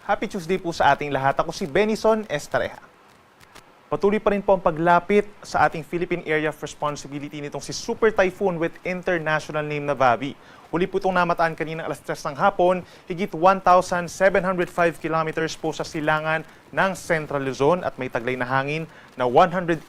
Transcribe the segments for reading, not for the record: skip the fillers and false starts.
Happy Tuesday po sa ating lahat. Ako si Benison Estareja. Patuloy pa rin po ang paglapit sa ating Philippine Area of Responsibility nitong si Super Typhoon with international name na Babi. Huli po itong namataan kanina alas 3 ng hapon, higit 1,705 kilometers po sa silangan ng Central Luzon at may taglay na hangin na 185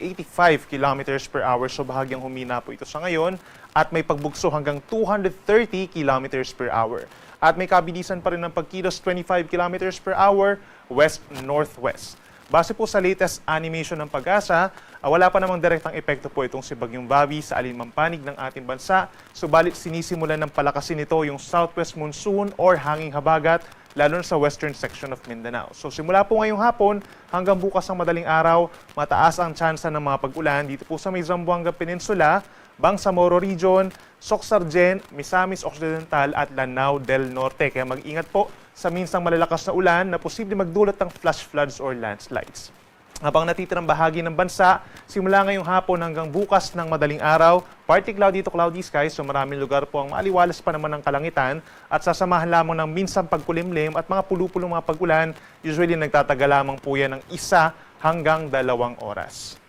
kilometers per hour. So bahagyang humina po ito sa ngayon at may pagbugso hanggang 230 kilometers per hour. At may kabilisan pa rin ng pagkilos 25 kilometers per hour west-northwest. Base po sa latest animation ng Pag-asa, wala pa namang direktang epekto po itong si Bagyong Babi sa alinmang panig ng ating bansa. Subalit sinisimulan ng palakasin ito yung southwest monsoon or hanging habagat lalo na sa western section of Mindanao. So simula po ngayong hapon hanggang bukas ng madaling araw, mataas ang tsansa ng mga pag-ulan dito po sa may Zamboanga Peninsula, Bangsamoro Region, Soc-Sargen, Misamis Occidental at Lanao del Norte. Kaya mag-ingat po sa minsang malalakas na ulan na posible magdulot ng flash floods or landslides. Habang natitirang bahagi ng bansa, simula ngayong hapon hanggang bukas ng madaling araw, partly cloudy to cloudy skies, so maraming lugar po ang maaliwalas pa naman ng kalangitan at sasamahan lamang ng minsang pagkulimlim at mga pulupulong mga pag-ulan, usually nagtatagal lamang po yan ng 1 hanggang 2 oras.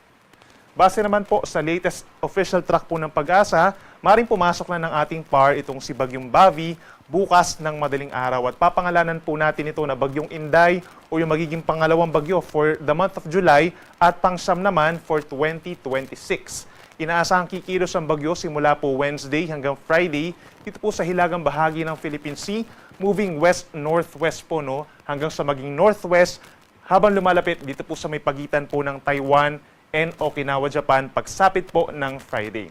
Base naman po sa latest official track po ng Pag-asa, maring pumasok na ng ating PAR itong si Bagyong Bavi bukas ng madaling araw at papangalanan po natin ito na Bagyong Inday o yung magiging pangalawang bagyo for the month of July at pang-siyam naman for 2026. Inaasahang kikilos ang bagyo simula po Wednesday hanggang Friday dito po sa hilagang bahagi ng Philippine Sea, moving west-northwest po hanggang sa maging northwest habang lumalapit dito po sa may pagitan po ng Taiwan and Okinawa, Japan, pagsapit po ng Friday.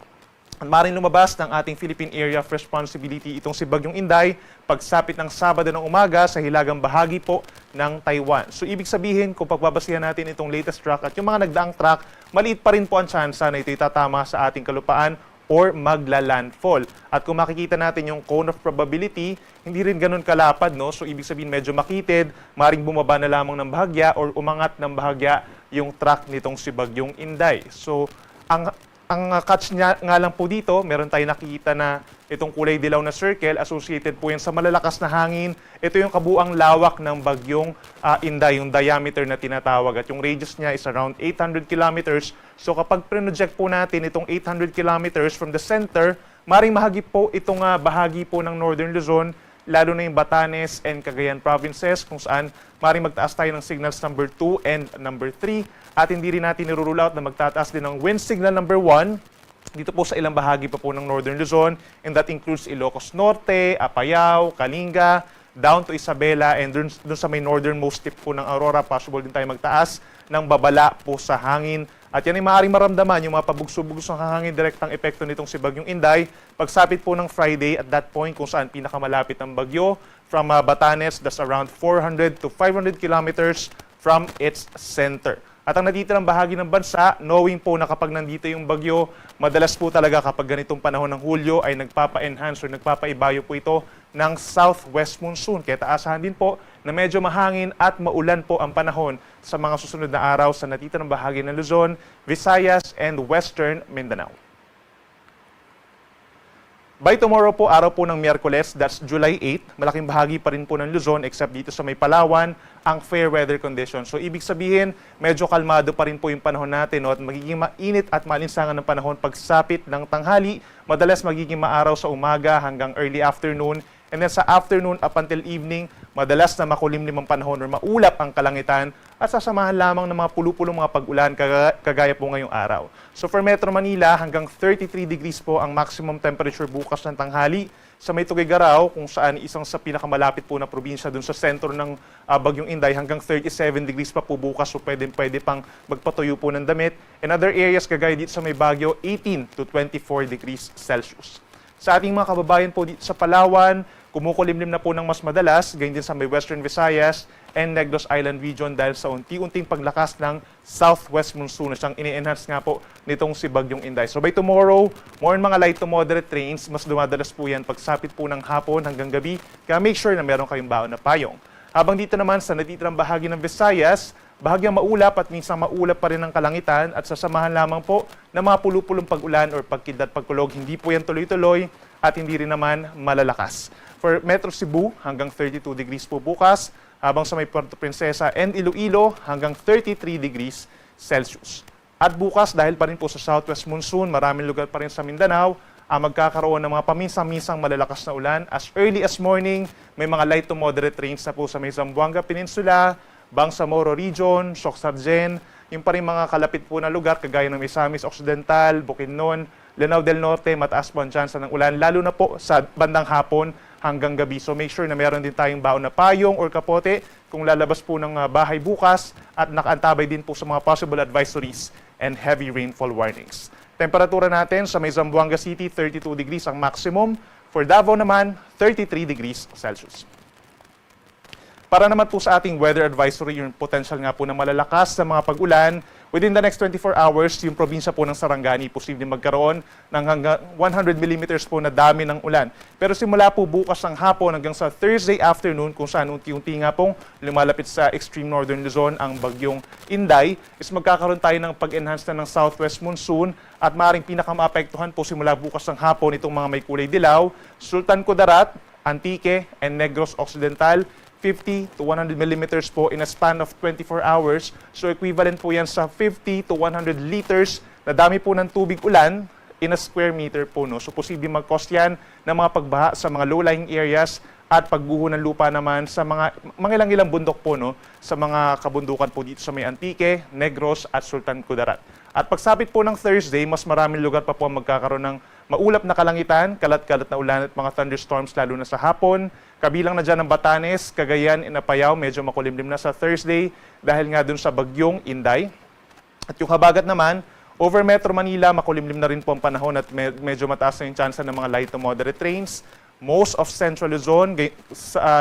At maaaring lumabas ng ating Philippine Area of Responsibility itong si Bagyong Inday pagsapit ng Sabado ng umaga sa hilagang bahagi po ng Taiwan. So ibig sabihin, kung pagbabasihan natin itong latest track at yung mga nagdaang track, maliit pa rin po ang tsansa na ito'y tatama sa ating kalupaan or magla-landfall. At kung makikita natin yung cone of probability, hindi rin ganun kalapad, no? So ibig sabihin medyo makitid, maring bumaba na lamang ng bahagya or umangat ng bahagya yung track nitong si Bagyong Inday. So ang catch niya nga lang po dito, meron tayong nakikita na itong kulay dilaw na circle, associated po yan sa malalakas na hangin. Ito yung kabuang lawak ng Bagyong Inday, yung diameter na tinatawag. At yung radius niya is around 800 kilometers. So kapag pre-project po natin itong 800 kilometers from the center, maring mahagip po itong bahagi po ng Northern Luzon, lalo na yung Batanes and Cagayan provinces, kung saan maring magtaas tayo ng signals number 2 and number 3. At hindi rin natin nirule out na magtataas din ng wind signal number 1 dito po sa ilang bahagi pa po ng Northern Luzon, and that includes Ilocos Norte, Apayao, Kalinga, down to Isabela, and dun sa may northernmost tip po ng Aurora, possible din tayo magtaas ng babala po sa hangin. At yan ay maaaring maramdaman yung mga pabugso-bugso ng hangin, direktang epekto nitong si Bagyong Inday. Pagsapit po ng Friday, at that point kung saan pinakamalapit ang bagyo, from Batanes, that's around 400 to 500 kilometers from its center. At ang natitirang bahagi ng bansa, knowing po na kapag nandito yung bagyo, madalas po talaga kapag ganitong panahon ng Hulyo ay nagpapa-enhance or nagpapaibayo po ito ng southwest monsoon. Kaya taasahan din po na medyo mahangin at maulan po ang panahon sa mga susunod na araw sa natitirang bahagi ng Luzon, Visayas, and Western Mindanao. By tomorrow po, araw po ng Miyerkules, that's July 8, malaking bahagi pa rin po ng Luzon except dito sa may Palawan, ang fair weather condition. So ibig sabihin, medyo kalmado pa rin po yung panahon natin, at magiging mainit at malinsangan ng panahon pagsapit ng tanghali. Madalas magiging maaraw sa umaga hanggang early afternoon. And then sa afternoon up until evening, madalas na makulimlim ang panahon or maulap ang kalangitan at sasamahan lamang ng mga pulupulong mga pag-ulan kagaya po ngayong araw. So for Metro Manila, hanggang 33 degrees po ang maximum temperature bukas ng tanghali. Sa may Tuguegarao, kung saan isang sa pinakamalapit po na probinsya dun sa sentro ng Bagyong Inday, hanggang 37 degrees pa po bukas, so pwede pang magpatuyo po ng damit. And other areas kagaya dito sa may Baguio, 18 to 24 degrees Celsius. Sa ating mga kababayan po dito sa Palawan, kumukulimlim na po ng mas madalas, ganyan din sa may Western Visayas and Negros Island region dahil sa unti-unting paglakas ng southwest monsoon na siyang ini-enhance nga po nitong si Bagyong Inday. So by tomorrow, more mga light to moderate rains, mas dumadalas po yan pagsapit po ng hapon hanggang gabi, kaya make sure na meron kayong baon na payong. Habang dito naman sa natitirang bahagi ng Visayas, bahagyang maulap at minsan maulap pa rin ang kalangitan at sasamahan lamang po ng mga pulupulong pag-ulan or pagkidlat pagkulog. Hindi po yan tuloy-tuloy at hindi rin naman malalakas. For Metro Cebu, hanggang 32 degrees po bukas. habang sa may Puerto Princesa and Iloilo hanggang 33 degrees Celsius. At bukas, dahil pa rin po sa southwest monsoon, maraming lugar pa rin sa Mindanao, magkakaroon ng mga paminsan-minsang malalakas na ulan. As early as morning, may mga light to moderate rains na po sa may Zamboanga Peninsula, Bangsamoro Region, Socsargen, yung pa rin mga kalapit po na lugar, kagaya ng Misamis Occidental, Bukidnon, Lanao del Norte, mataas po ang tsansa ng ulan, lalo na po sa bandang hapon hanggang gabi. So make sure na meron din tayong baon na payong or kapote kung lalabas po ng bahay bukas at nakaantabay din po sa mga possible advisories and heavy rainfall warnings. Temperatura natin sa may Zamboanga City, 32 degrees ang maximum. For Davao naman, 33 degrees Celsius. Para naman po sa ating weather advisory, yung potential nga po na malalakas sa mga pag-ulan, within the next 24 hours, yung probinsya po ng Sarangani, posibleng magkaroon ng hanggang 100 millimeters po na dami ng ulan. Pero simula po bukas ng hapon hanggang sa Thursday afternoon, kung saan unti-unti nga pong lumalapit sa extreme northern Luzon ang bagyong Inday, is magkakaroon tayo ng pag-enhance na ng southwest monsoon at maaaring pinakamaapektuhan po simula bukas ng hapon itong mga may kulay dilaw, Sultan Kudarat, Antique, and Negros Occidental, 50 to 100 millimeters po in a span of 24 hours. So equivalent po yan sa 50 to 100 liters na dami po ng tubig ulan in a square meter po. No? So posibleng mag-cause yan ng mga pagbaha sa mga low-lying areas at pagguho ng lupa naman sa mga ilang bundok po, no? Sa mga kabundukan po dito sa may Antique, Negros at Sultan Kudarat. At pagsapit po ng Thursday, mas maraming lugar pa po ang magkakaroon ng maulap na kalangitan, kalat-kalat na ulan at mga thunderstorms lalo na sa hapon. Kabilang na dyan ang Batanes, Cagayan, Apayao, medyo makulimlim na sa Thursday dahil nga dun sa bagyong Inday. At yung habagat naman, over Metro Manila, makulimlim na rin po ang panahon at medyo mataas na yung chance ng mga light to moderate rains. Most of Central Luzon,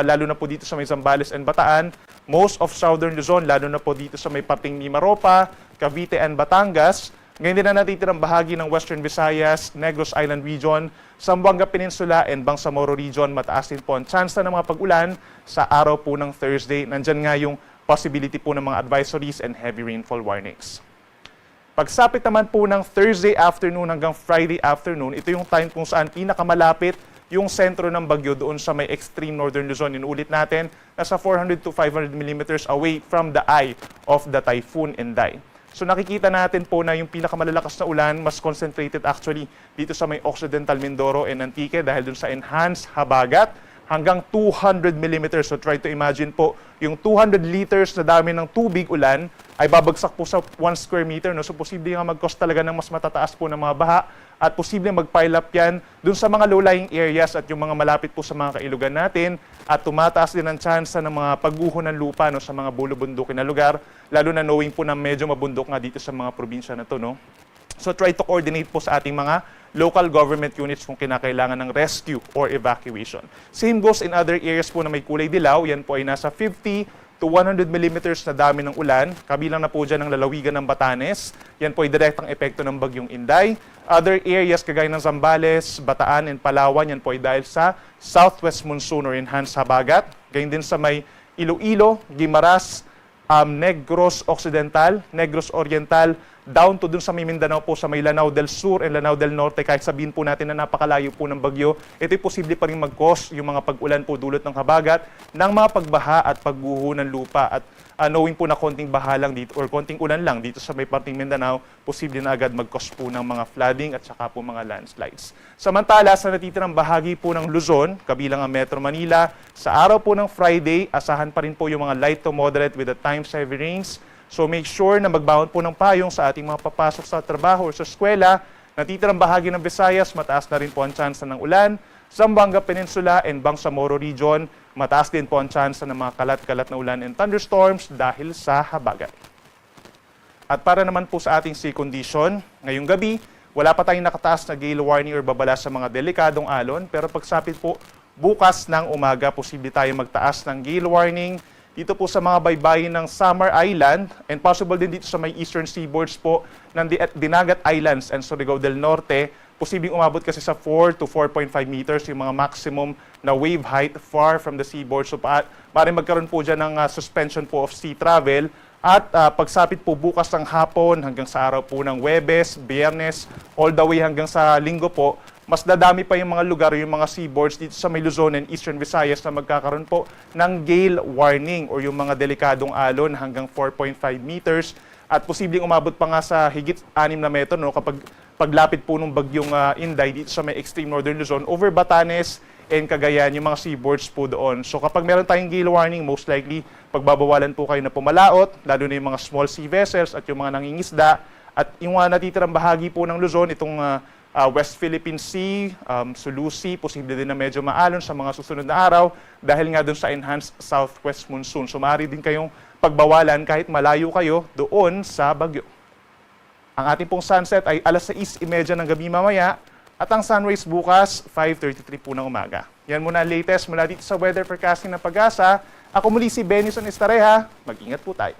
lalo na po dito sa may Zambales and Bataan. Most of Southern Luzon, lalo na po dito sa may parting Mimaropa, Cavite and Batangas. Ngayon din na natitirang bahagi ng Western Visayas, Negros Island Region, Zamboanga Peninsula and Bangsamoro Region. Mataas din po ang chance ng mga pag-ulan sa araw po ng Thursday. Nandyan nga yung possibility po ng mga advisories and heavy rainfall warnings. Pagsapit naman po ng Thursday afternoon hanggang Friday afternoon, ito yung time kung saan pinakamalapit yung sentro ng bagyo doon sa may extreme northern Luzon. Inuulit natin, nasa 400 to 500 millimeters away from the eye of the Typhoon Inday. So nakikita natin po na yung pinakamalalakas na ulan, mas concentrated actually dito sa may Occidental Mindoro and Antique dahil dun sa enhanced habagat hanggang 200 millimeters. So try to imagine po, yung 200 liters na dami ng tubig ulan ay babagsak po sa 1 square meter. No? So posible nga mag-cause talaga ng mas matataas po ng mga baha at posible mag-pile up yan dun sa mga low-lying areas at yung mga malapit po sa mga kailugan natin at tumataas din ang chance ng mga pagguho ng lupa, no, sa mga bulubundukin na lugar, lalo na knowing po na medyo mabundok nga dito sa mga probinsya na to. No? So try to coordinate po sa ating mga local government units kung kinakailangan ng rescue or evacuation. Same goes in other areas po na may kulay dilaw. Yan po ay nasa 50 to 100 millimeters na dami ng ulan. Kabilang na po dyan ang lalawigan ng Batanes. Yan po ay direktang epekto ng bagyong Inday. Other areas kagaya ng Zambales, Bataan, and Palawan, yan po ay dahil sa southwest monsoon or enhanced habagat. Gayun din sa may Iloilo, Guimaras, Negros Occidental, Negros Oriental, down to dun sa may Mindanao po sa may Lanao del Sur and Lanao del Norte. Kahit sabihin po natin na napakalayo po ng bagyo, ito'y posible pa rin mag-cause yung mga pag-ulan po dulot ng habagat ng mga pagbaha at pagguho ng lupa. At knowing po na konting baha lang dito or konting ulan lang dito sa may parting Mindanao, posible na agad mag-cause po ng mga flooding at saka po mga landslides. Samantala, sa natitirang bahagi po ng Luzon, kabilang ang Metro Manila, sa araw po ng Friday, asahan pa rin po yung mga light to moderate with at times heavy rains. So make sure na magbaon po ng payong sa ating mga papasok sa trabaho o sa eskwela. Natitirang bahagi ng Visayas, mataas na rin po ang chance ng ulan. Zamboanga Peninsula and Bangsamoro Region, mataas din po ang chance ng mga kalat-kalat na ulan and thunderstorms dahil sa habagat. At para naman po sa ating sea condition, ngayong gabi, wala pa tayong nakataas na gale warning or babala sa mga delikadong alon. Pero pagsapit po, bukas ng umaga, posible tayo magtaas ng gale warning dito po sa mga baybayin ng Samar Island and possible din dito sa may eastern seaboards po ng Dinagat Islands and Surigao del Norte. Posibleng umabot kasi sa 4 to 4.5 meters yung mga maximum na wave height far from the seaboard. So maaaring magkaroon po dyan ng suspension po of sea travel. At pagsapit po bukas ng hapon hanggang sa araw po ng Huwebes, Biyernes, all the way hanggang sa Linggo po, mas dadami pa yung mga lugar, yung mga seaboards dito sa may Luzon and Eastern Visayas na magkakaroon po ng gale warning or yung mga delikadong alon hanggang 4.5 meters at posibleng umabot pa nga sa higit 6 na metro no, kapag paglapit po ng bagyong Inday dito sa may extreme northern Luzon over Batanes and Cagayan, yung mga seaboards po doon. So kapag meron tayong gale warning, most likely pagbabawalan po kayo na pumalaot, lalo na yung mga small sea vessels at yung mga nangingisda. At yung natitirang bahagi po ng Luzon, itong West Philippine Sea, Sulu Sea, posible din na medyo maalon sa mga susunod na araw dahil nga doon sa enhanced southwest monsoon. So maaari din kayong pagbawalan kahit malayo kayo doon sa bagyo. Ang ating pong sunset ay alas 6:30 ng gabi mamaya at ang sunrise bukas 5:33 po ng umaga. Yan muna ang latest mula dito sa weather forecasting ng Pag-asa. Ako muli si Benison Estareja. Mag-ingat po tayo.